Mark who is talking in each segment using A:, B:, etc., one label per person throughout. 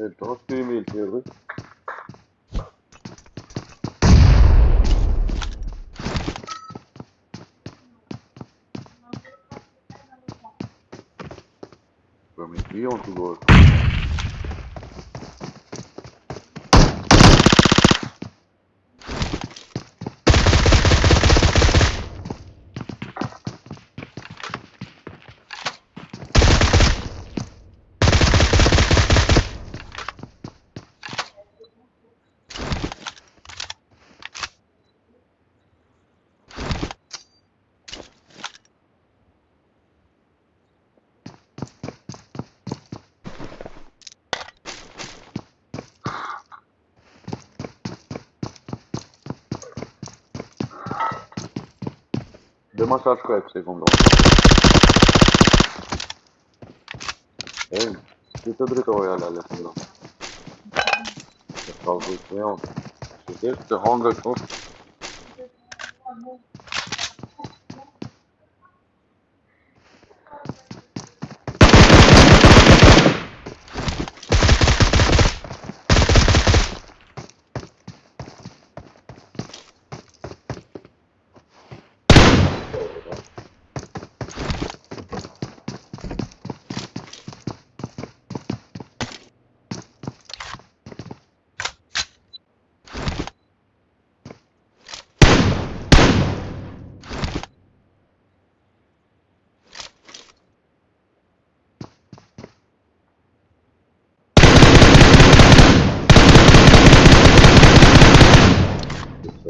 A: Entonces sí me pierde. Para mí, sí, on to go. Demasiado crack, segundo. Hey, tu te dritter var jag lärde sig då. Jag tar ut med honom. Så det är inte hångret upp. Så,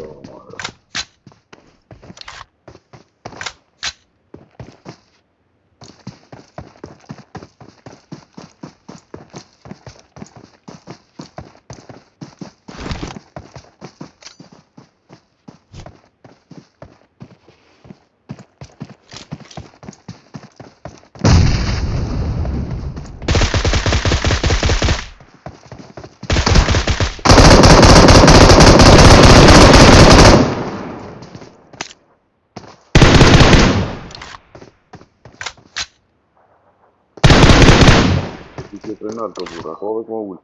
A: jag fick ju träna allt och borde ha ett mål.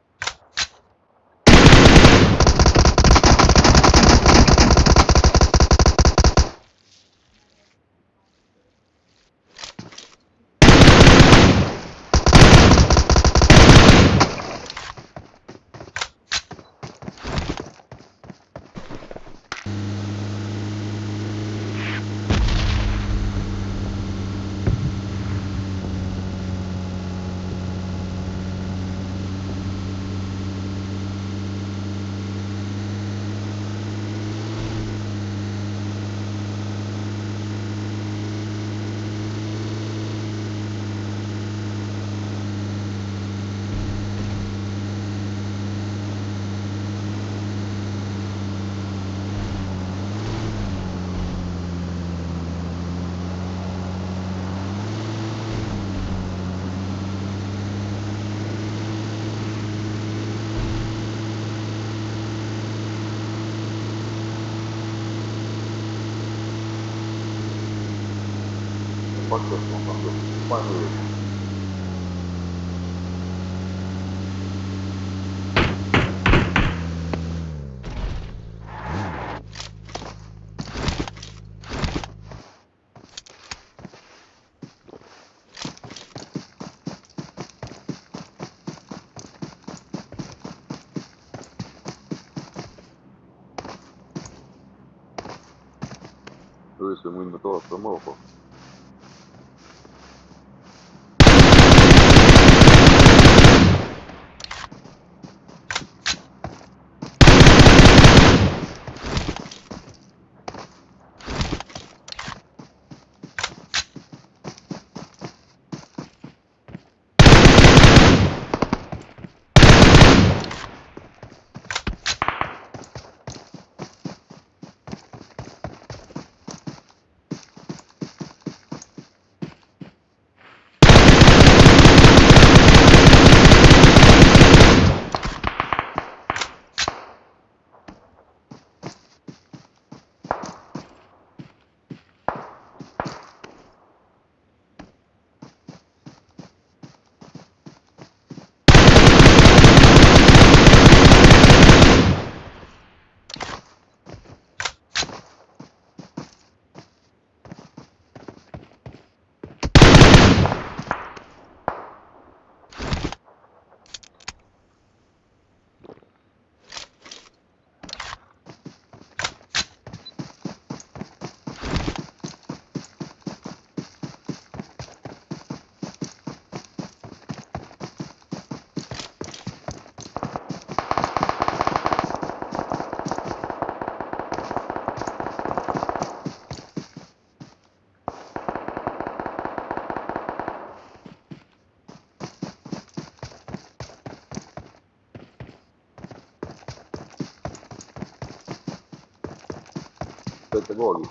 A: Faktiskt, man kan finally. Esse é muito top, amor. te bogi.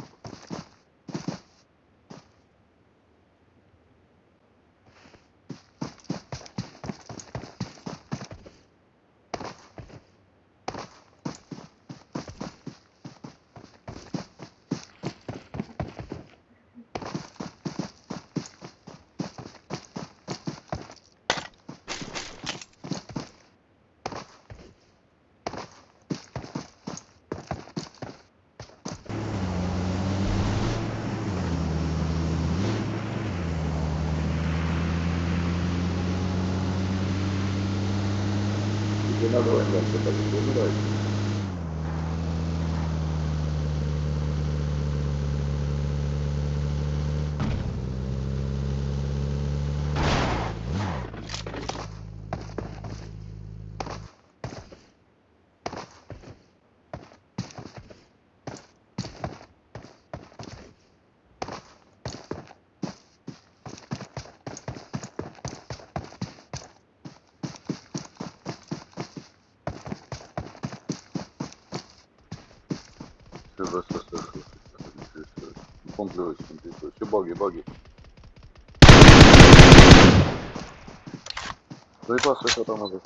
A: Idzie na głębę, to tak nie wyraźnie. Комплюсь. Ще боги. Боепасы, что там надо?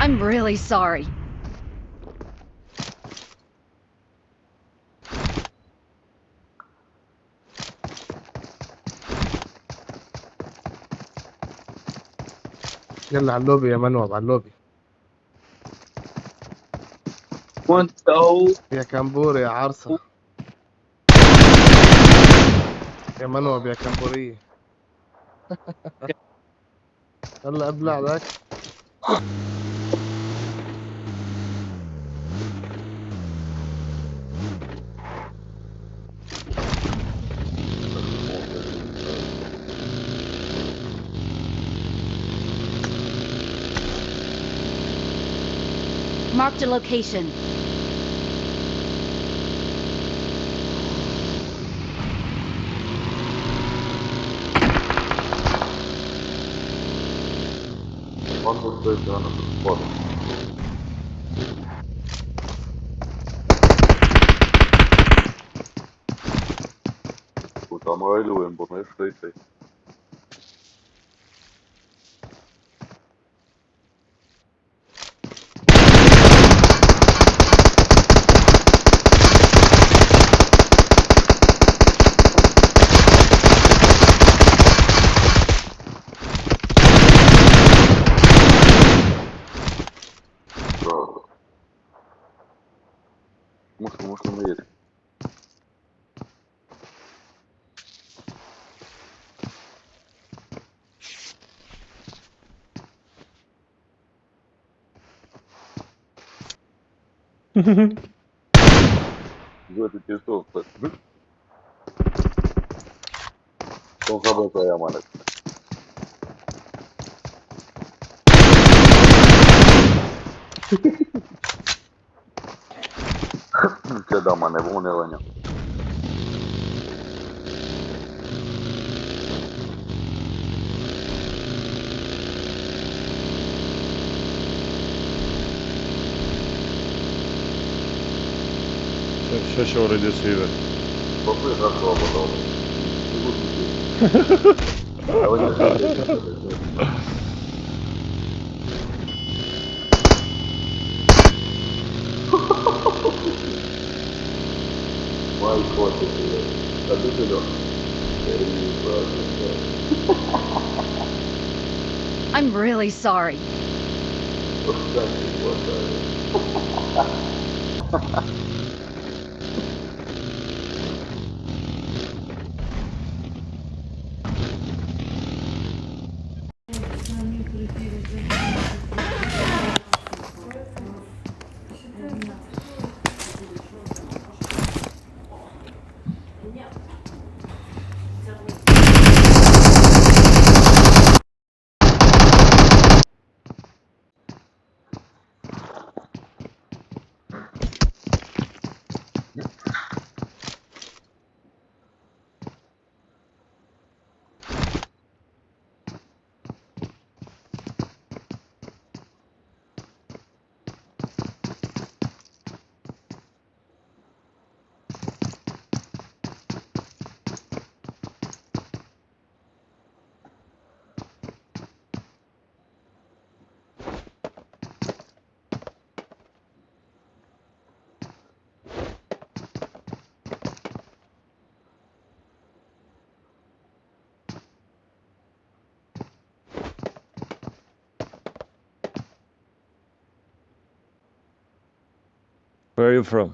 B: I'm really sorry.
C: يلا على اللوبي يا منوب، على اللوبي
D: وانت هو
C: يا كمبوري يا عرصة، يا منوب يا كمبورية. يلا ابلع ذاك.
B: Marked a location.
A: Quando stai tirando sul spot? Puta, ma lui è un po' messo di te. Bravo. Muszę mieć. Due ti sotto. Sono sabato a male. C'è da mane, buone ogni.
E: Що вроде сиве?
A: Попри за слово добре. А ви не Май котик, а ти сюди.
B: I'm really sorry.
D: Where are you from?